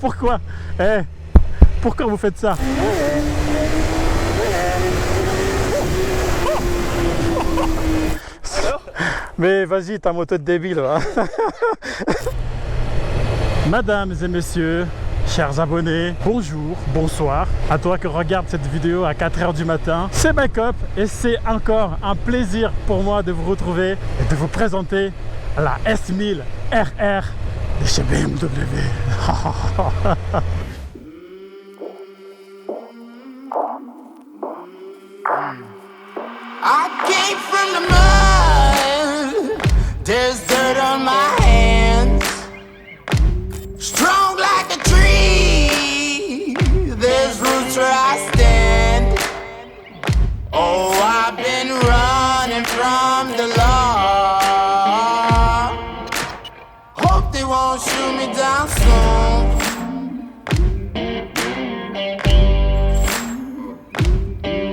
Pourquoi? Eh, pourquoi vous faites ça? Mais vas-y, ta moto de débile, va. Mesdames et messieurs, chers abonnés, bonjour, bonsoir. À toi qui regarde cette vidéo à 4 h du matin, c'est Backup et c'est encore un plaisir pour moi de vous retrouver et de vous présenter la S1000 RR de chez BMW. I came from the mud, there's dirt on my hands. Strong like a tree, there's roots where I stand. Oh, I've been running from the law. Hope they won't shoot me down soon.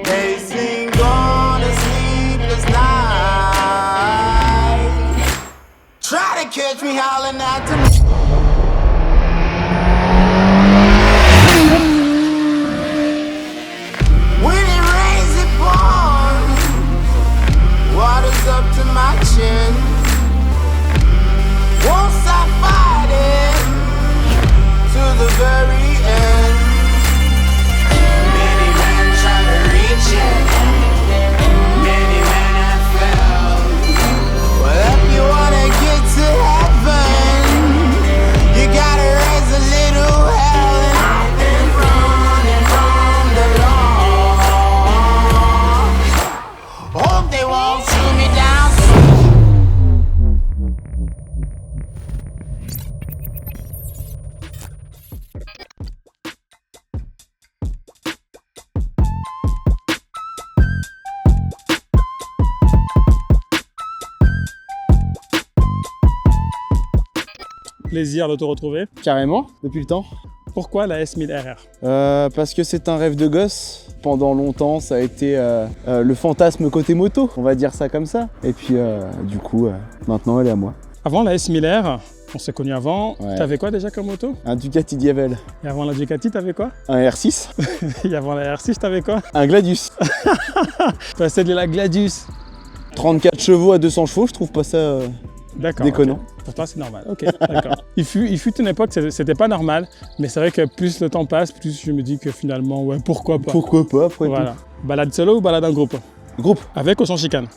They sing on a sleepless night. Try to catch me howling at the when it rains, it pours. Water's up to my chin. Won't stop fighting to the very end. Many men try to reach it. Many men have failed. Well, if you wanna get to heaven, you gotta raise a little hell. And I've been running from the law. Hope they won't shoot me down soon. Plaisir de te retrouver. Carrément, depuis le temps. Pourquoi la S1000 RR? Parce que c'est un rêve de gosse. Pendant longtemps, ça a été le fantasme côté moto, on va dire ça comme ça. Et puis, du coup, maintenant, elle est à moi. Avant la S1000 R, on s'est connus avant. Ouais. T'avais quoi déjà comme moto? Un Ducati Diavel, Et avant la Ducati, t'avais quoi? un R6, Et avant la R6, t'avais quoi? un Gladius. Passé de la Gladius. 34 chevaux à 200 chevaux, je trouve pas ça D'accord. déconnant. ok. Pour toi, c'est normal. Ok, d'accord. il fut une époque, c'était pas normal. Mais c'est vrai que plus le temps passe, plus je me dis que finalement, ouais, pourquoi pas? Pourquoi pas après Voilà. Balade solo ou balade en groupe? tout. Groupe, Avec ou sans chicane?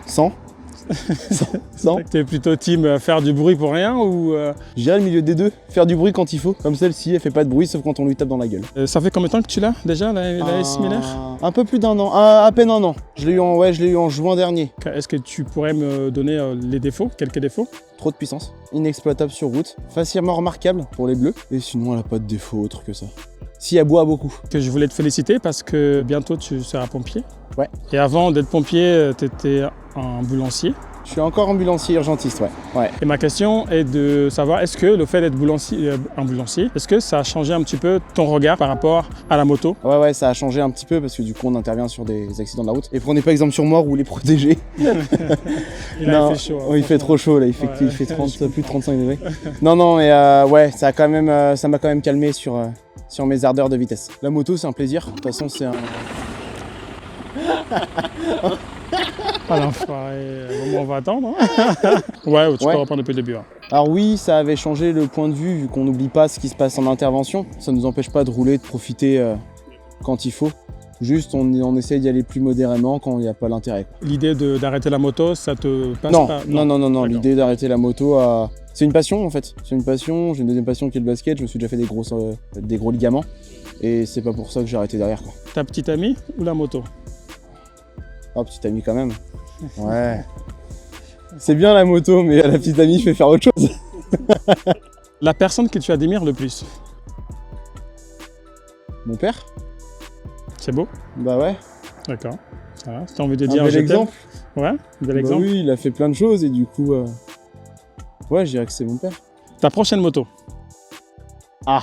100. 100. T'es plutôt team faire du bruit pour rien ou J'irai le milieu des deux, faire du bruit quand il faut. Comme celle-ci, elle fait pas de bruit sauf quand on lui tape dans la gueule. ça fait combien de temps que tu l'as déjà, la S1000 R? Un peu plus d'un an, à peine un an. Je l'ai eu en juin dernier. Est-ce que tu pourrais me donner les défauts, quelques défauts? Trop de puissance, inexploitable sur route, facilement remarquable pour les bleus. Et sinon, elle a pas de défaut autre que ça. Si elle boit beaucoup. Que je voulais te féliciter parce que bientôt tu seras pompier. Ouais. Et avant d'être pompier, tu étais ambulancier. Je suis encore ambulancier urgentiste, ouais. Et ma question est de savoir, est-ce que le fait d'être ambulancier, est-ce que ça a changé un petit peu ton regard par rapport à la moto? Ouais, ça a changé un petit peu parce que du coup, on intervient sur des accidents de la route. Et prenez pas exemple sur moi ou les protéger. Il a fait chaud. Il fait trop chaud là, il fait 30, plus de 35 degrés. Non, et ouais, ça m'a quand même calmé sur mes ardeurs de vitesse. La moto, c'est un plaisir. De toute façon, c'est un... Ah l'enfoiré, on va attendre. Hein. Ouais, tu peux reprendre depuis le début. Hein. Alors oui, ça avait changé le point de vue, vu qu'on n'oublie pas ce qui se passe en intervention. Ça ne nous empêche pas de rouler, de profiter quand il faut. Juste, on essaye d'y aller plus modérément quand il n'y a pas l'intérêt. L'idée d'arrêter la moto, ça te passe Non, pas? non. L'idée d'arrêter la moto, c'est une passion en fait. C'est une passion. J'ai une deuxième passion qui est le basket. Je me suis déjà fait des gros ligaments. Et c'est pas pour ça que j'ai arrêté derrière, quoi. Ta petite amie ou la moto? Oh, petite amie quand même. Ouais. C'est bien la moto, mais la petite amie, je vais faire autre chose. La personne que tu admires le plus? Mon père? C'est beau? Bah ouais. D'accord. Ça va. Si t'as envie de Un dire bel je t'aime. exemple. Ouais, bel Bah exemple. oui, il a fait plein de choses et du coup, ouais, je dirais que c'est mon père. Ta prochaine moto? Ah,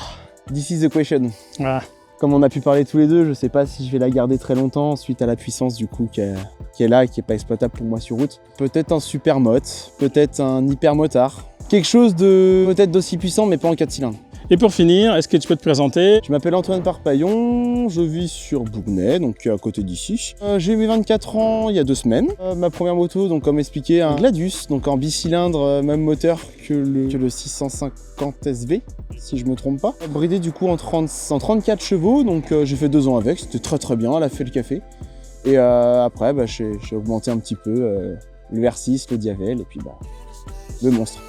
this is the question. Ah, Comme on a pu parler tous les deux, je sais pas si je vais la garder très longtemps suite à la puissance du coup qui est là et qui est pas exploitable pour moi sur route. Peut-être un super motte, peut-être un hyper motard. Quelque chose de peut-être d'aussi puissant mais pas en 4 cylindres. Et pour finir, est-ce que tu peux te présenter? Je m'appelle Antoine Parpaillon, je vis sur Bougnay, donc à côté d'ici. J'ai eu mes 24 ans il y a 2 semaines. Ma première moto, donc comme expliqué, un Gladius, donc en bicylindre, même moteur que le 650 SV, si je me trompe pas. Bridé du coup en 34 chevaux, donc j'ai fait 2 ans avec, c'était très bien, elle a fait le café. Et après, j'ai augmenté un petit peu le R6, le Diavel, et puis le monstre.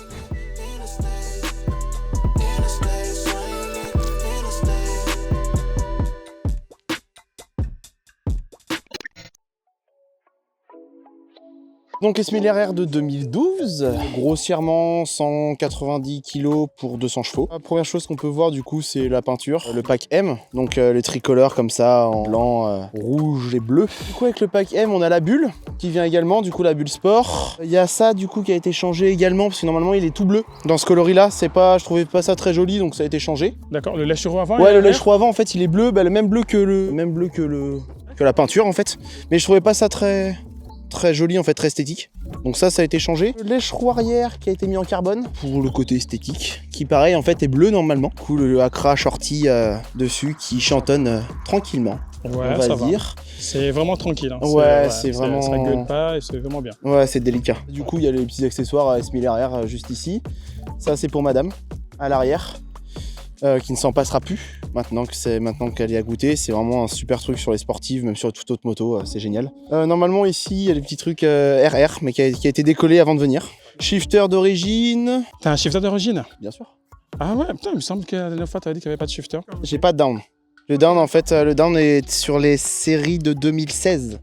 Donc SMLRR de 2012, grossièrement 190 kg pour 200 chevaux. La première chose qu'on peut voir du coup c'est la peinture, le pack M, donc les tricolores comme ça en blanc, rouge et bleu. Du coup avec le pack M on a la bulle qui vient également, du coup la bulle sport. Il y a ça du coup qui a été changé également parce que normalement il est tout bleu. Dans ce coloris là je trouvais pas ça très joli donc ça a été changé. D'accord, le lèche-roue avant? Ouais, le lèche-roue avant en fait il est bleu, le même bleu que la peinture en fait. Mais je trouvais pas ça très joli en fait, très esthétique. Donc ça a été changé. Le lèche-roue arrière qui a été mis en carbone pour le côté esthétique, qui pareil en fait est bleu normalement. Du coup le Accra Shorty dessus qui chantonne tranquillement. Ouais, on va ça dire. C'est vraiment tranquille. Hein. Ouais, c'est vraiment... Ça gueule pas et c'est vraiment bien. Ouais, c'est délicat. Du coup il y a les petits accessoires à SMLRR juste ici. Ça c'est pour madame, à l'arrière. Qui ne s'en passera plus maintenant qu'elle y a goûté. C'est vraiment un super truc sur les sportives, même sur toute autre moto, c'est génial. Normalement ici il y a les petits trucs RR mais qui a été décollé avant de venir. Shifter d'origine. T'as un shifter d'origine? Bien sûr. Ah ouais, putain, il me semble que la dernière fois t'avais dit qu'il n'y avait pas de shifter. J'ai pas de down. Le down en fait, le down est sur les séries de 2016.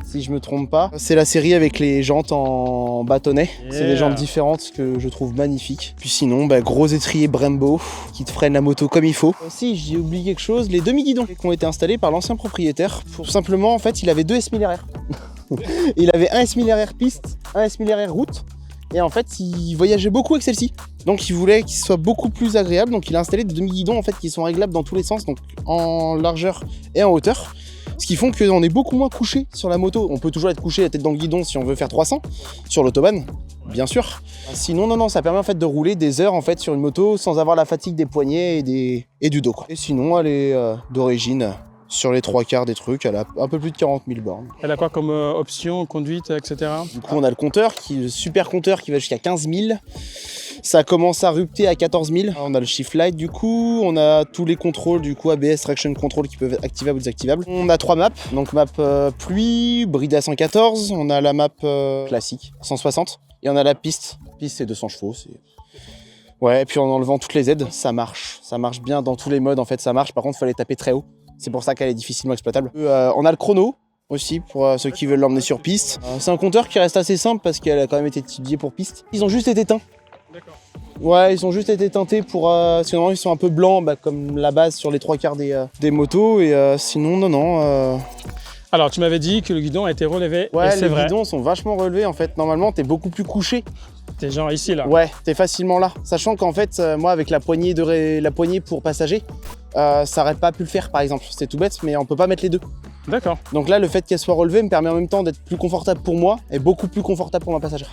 Si je me trompe pas, c'est la série avec les jantes en bâtonnet. Yeah. C'est des jantes différentes que je trouve magnifiques. Puis sinon, gros étrier Brembo qui te freine la moto comme il faut. Si j'ai oublié quelque chose, les demi-guidons qui ont été installés par l'ancien propriétaire. Pour simplement, en fait, il avait 2 SMLRR. Il avait un SMLRR piste, un SMLRR route. Et en fait, il voyageait beaucoup avec celle-ci. Donc il voulait qu'il soit beaucoup plus agréable. Donc il a installé des demi-guidons en fait qui sont réglables dans tous les sens, donc en largeur et en hauteur. Ce qui font qu'on est beaucoup moins couché sur la moto. On peut toujours être couché la tête dans le guidon si on veut faire 300 sur l'autobahn, bien sûr. Sinon, non, ça permet en fait de rouler des heures en fait sur une moto sans avoir la fatigue des poignets et du dos. Quoi. Et sinon, elle est d'origine sur les 3/4 des trucs. Elle a un peu plus de 40 000 bornes. Elle a quoi comme option, conduite, etc. Du coup, on a le compteur, le super compteur qui va jusqu'à 15 000. Ça commence à rupter à 14 000. On a le shift light du coup, on a tous les contrôles du coup ABS traction control qui peuvent être activables ou désactivables. On a 3 maps, donc map pluie, bridée à 114, on a la map classique 160 et on a la piste. Piste c'est 200 chevaux. Ouais, et puis en enlevant toutes les aides, ça marche bien dans tous les modes en fait, ça marche. Par contre, il fallait taper très haut. C'est pour ça qu'elle est difficilement exploitable. On a le chrono aussi pour ceux qui veulent l'emmener sur piste. C'est un compteur qui reste assez simple parce qu'elle a quand même été étudiée pour piste. Ils ont juste été teints. D'accord. Ouais, ils ont juste été teintés pour... sinon, ils sont un peu blancs, comme la base sur les 3/4 des motos. Et sinon, non. Alors, tu m'avais dit que le guidon a été relevé. Ouais, et les guidons sont vachement relevés, en fait. Normalement, t'es beaucoup plus couché. T'es genre ici, là. Ouais, t'es facilement là. Sachant qu'en fait, moi, avec la poignée pour passager, ça aurait pas pu le faire, par exemple. C'est tout bête, mais on peut pas mettre les deux. D'accord. Donc là, le fait qu'elle soit relevée me permet en même temps d'être plus confortable pour moi et beaucoup plus confortable pour ma passagère.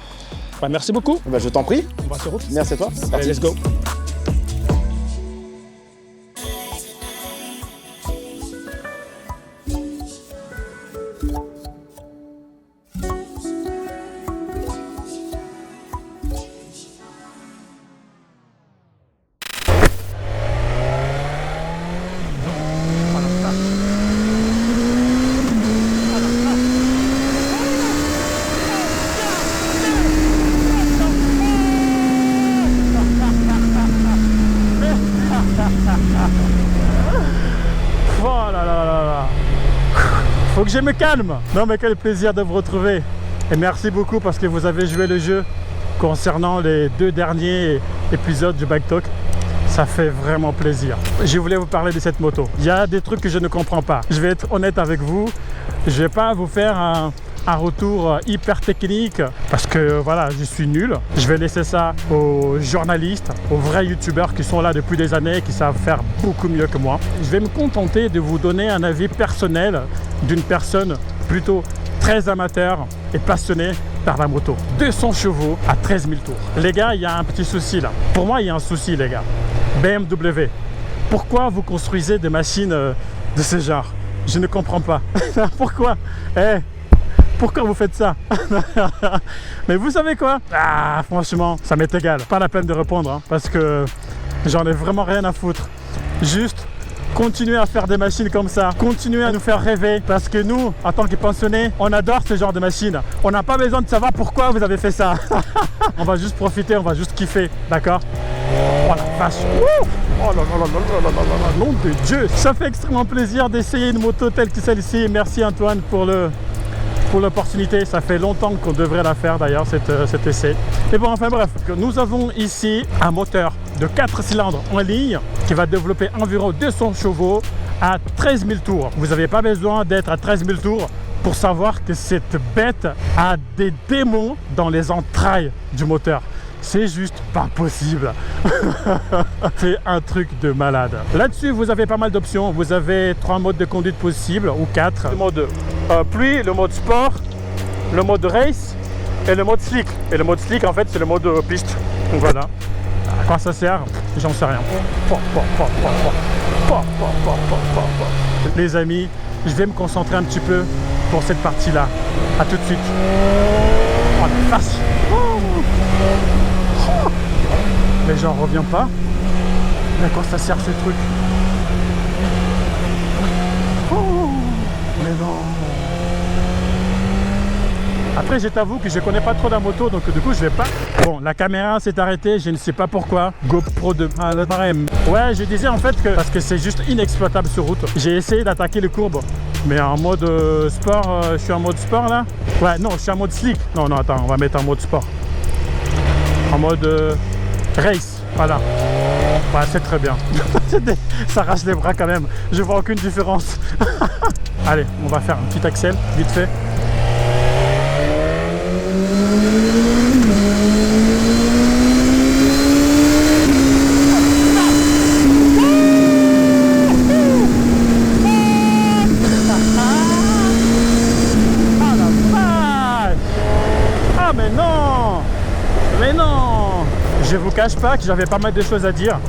Merci beaucoup. Je t'en prie. On va sur route. Merci à toi. Allez, let's go. Faut que je me calme. Non mais quel plaisir de vous retrouver. Et merci beaucoup parce que vous avez joué le jeu concernant les 2 derniers épisodes du Bike Talk. Ça fait vraiment plaisir. Je voulais vous parler de cette moto. Il y a des trucs que je ne comprends pas. Je vais être honnête avec vous. Je vais pas vous faire un retour hyper technique parce que voilà, je suis nul. Je vais laisser ça aux journalistes, aux vrais youtubeurs qui sont là depuis des années et qui savent faire beaucoup mieux que moi. Je vais me contenter de vous donner un avis personnel d'une personne plutôt très amateur et passionnée par la moto. 200 chevaux à 13 000 tours. Les gars, il y a un petit souci là. Pour moi, il y a un souci les gars. BMW. Pourquoi vous construisez des machines de ce genre? Je ne comprends pas. Pourquoi? Pourquoi vous faites ça? Mais vous savez quoi? Ah, franchement, ça m'est égal. Pas la peine de répondre, hein, parce que j'en ai vraiment rien à foutre. Juste continuez à faire des machines comme ça, continuez à nous faire rêver, parce que nous, en tant que pensionnés, on adore ce genre de machines. On n'a pas besoin de savoir pourquoi vous avez fait ça. On va juste profiter, on va juste kiffer, d'accord? Oh la vache! Oh là là là là là là là, nom de Dieu! Ça fait extrêmement plaisir d'essayer une moto telle que celle-ci. Merci Antoine pour l'opportunité. Ça fait longtemps qu'on devrait la faire d'ailleurs, cet essai. Et bon, enfin bref, nous avons ici un moteur de 4 cylindres en ligne qui va développer environ 200 chevaux à 13 000 tours. Vous n'avez pas besoin d'être à 13 000 tours pour savoir que cette bête a des démons dans les entrailles du moteur. C'est juste pas possible. C'est un truc de malade. Là-dessus, vous avez pas mal d'options. Vous avez 3 modes de conduite possibles, ou 4. Le mode pluie, le mode sport, le mode race et le mode slick. Et le mode slick, en fait, c'est le mode piste. Donc voilà. À quoi ça sert? J'en sais rien. Les amis, je vais me concentrer un petit peu pour cette partie-là. À tout de suite. Oh la vache! Mais j'en reviens pas. Mais à quoi ça sert ce truc? Oh, mais non. Après, je t'avoue que je connais pas trop la moto, donc du coup, je vais pas. Bon, la caméra s'est arrêtée, je ne sais pas pourquoi. GoPro 2. Ah, le barème. Ouais, je disais en fait que parce que c'est juste inexploitable sur route. J'ai essayé d'attaquer les courbes, mais en mode sport, je suis en mode sport là. Ouais, non, je suis en mode slick. Non, non, attends, on va mettre en mode sport. En mode race, voilà. Ouais, c'est très bien. Ça arrache les bras quand même. Je vois aucune différence. Allez, on va faire un petit accel, vite fait. Ah la vache! Ah mais non! Mais non! Je vous cache pas que j'avais pas mal de choses à dire,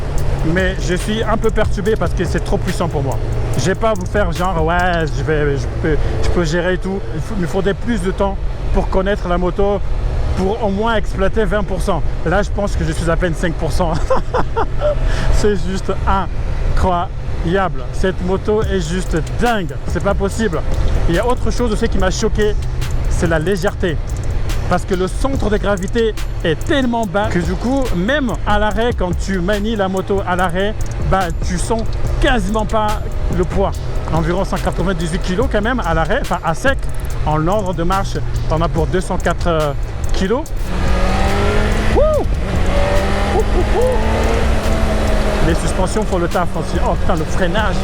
mais je suis un peu perturbé parce que c'est trop puissant pour moi. Je vais pas vous faire genre ouais, je peux gérer et tout. Il me faudrait plus de temps pour connaître la moto, pour au moins exploiter 20%. Là, je pense que je suis à peine 5%. C'est juste incroyable. Cette moto est juste dingue. C'est pas possible. Il y a autre chose aussi qui m'a choqué, c'est la légèreté. Parce que le centre de gravité est tellement bas que du coup, même à l'arrêt, quand tu manies la moto à l'arrêt, bah, tu sens quasiment pas le poids. Environ 198 kg quand même à l'arrêt, enfin à sec. En ordre de marche, tu en as pour 204 kg. Les suspensions font le taf aussi. Oh putain, le freinage,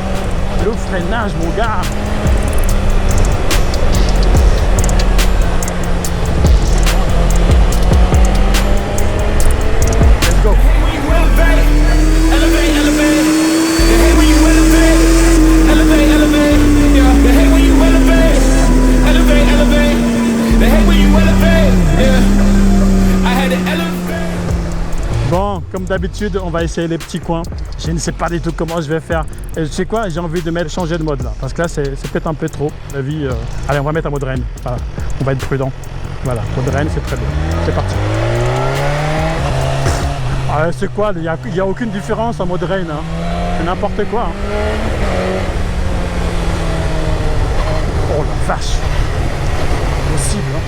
mon gars. Bon, comme d'habitude, on va essayer les petits coins. Je ne sais pas du tout comment je vais faire. Et tu sais quoi, j'ai envie de changer de mode là. Parce que là, c'est peut-être un peu trop. La vie. Allez, on va mettre un mode rain. Voilà. On va être prudent. Voilà, mode rain, c'est très bien. C'est parti. Ah, c'est quoi? Il n'y a aucune différence en mode rain. Hein. C'est n'importe quoi. Hein. Oh la vache. Possible. Hein.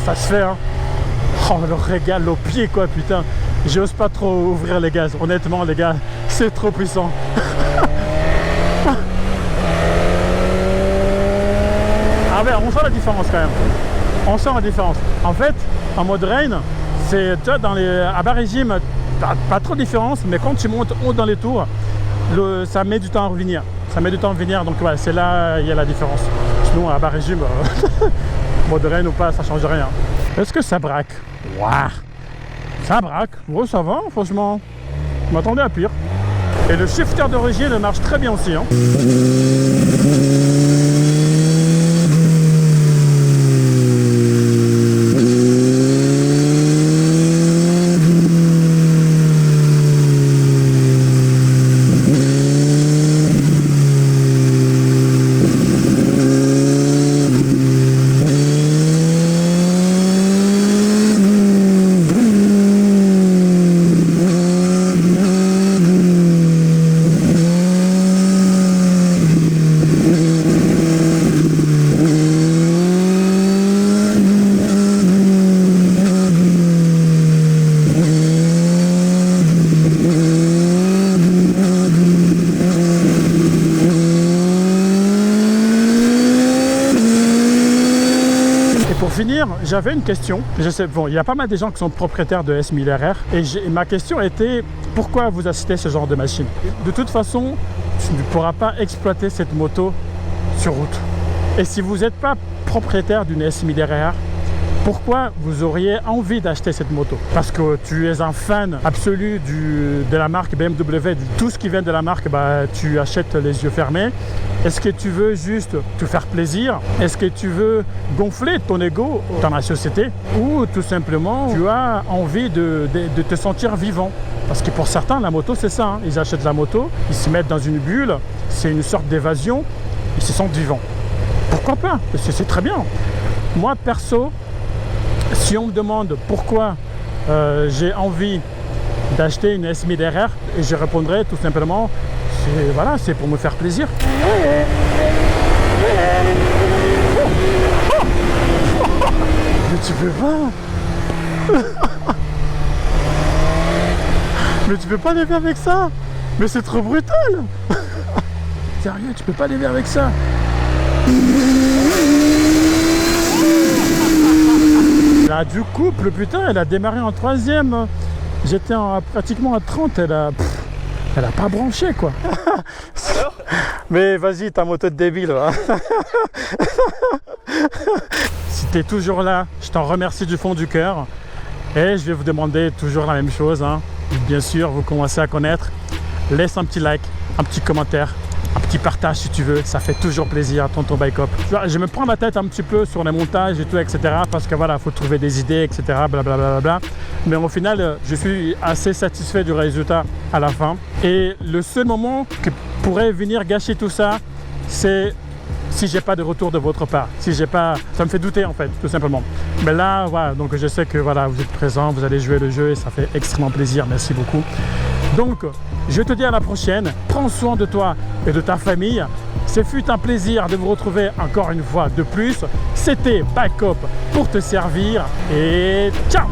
Ça se fait, hein. Oh, le régal au pied, quoi, putain. J'ose pas trop ouvrir les gaz. Honnêtement, les gars, c'est trop puissant. Ah ouais, on sent la différence quand même. On sent la différence. En fait, en mode rain, c'est, tu vois, à bas régime, pas trop de différence, mais quand tu montes haut dans les tours, ça met du temps à revenir. Ça met du temps à revenir, donc ouais, c'est là il y a la différence. Sinon, à bas régime, mode rain ou pas, ça change rien. Est-ce que ça braque? Waouh, ça braque. Oh, ça va, franchement. Je m'attendais à pire. Et le shifter d'origine marche très bien aussi. Hein. Pour finir, j'avais une question. Je sais, bon, il y a pas mal de gens qui sont propriétaires de S1000RR et ma question était pourquoi vous achetez ce genre de machine? De toute façon, tu ne pourras pas exploiter cette moto sur route. Et si vous n'êtes pas propriétaire d'une S1000RR, pourquoi vous auriez envie d'acheter cette moto? Parce que tu es un fan absolu de la marque BMW, tout ce qui vient de la marque, bah, tu achètes les yeux fermés. Est-ce que tu veux juste te faire plaisir? Est-ce que tu veux gonfler ton ego dans la société? Ou tout simplement, tu as envie de te sentir vivant? Parce que pour certains, la moto, c'est ça. Hein. Ils achètent la moto, ils se mettent dans une bulle, c'est une sorte d'évasion, ils se sentent vivants. Pourquoi pas? C'est très bien. Moi, perso, si on me demande pourquoi j'ai envie d'acheter une S1000RR, et je répondrai tout simplement, voilà, c'est pour me faire plaisir. Mais tu peux pas. Mais tu peux pas lever avec ça. Mais c'est trop brutal. Sérieux, tu peux pas lever avec ça. La du couple, putain, elle a démarré en 3e. J'étais pratiquement à 30, elle a pas branché quoi. Mais vas-y, ta moto de débile. Hein. Si tu es toujours là, je t'en remercie du fond du cœur. Et je vais vous demander toujours la même chose. Hein. Bien sûr, vous commencez à connaître. Laisse un petit like, un petit commentaire, un petit partage si tu veux, ça fait toujours plaisir, tonton Bike Up. Je me prends la tête un petit peu sur les montages et tout, etc. Parce que voilà, il faut trouver des idées, etc. Blablabla. Mais au final, je suis assez satisfait du résultat à la fin. Et le seul moment qui pourrait venir gâcher tout ça, c'est si j'ai pas de retour de votre part. Si j'ai pas, ça me fait douter en fait, tout simplement. Mais là, voilà, donc je sais que voilà, vous êtes présents, vous allez jouer le jeu et ça fait extrêmement plaisir. Merci beaucoup. Donc, je te dis à la prochaine. Prends soin de toi et de ta famille. Ce fut un plaisir de vous retrouver encore une fois de plus. C'était Bike Up pour te servir et ciao!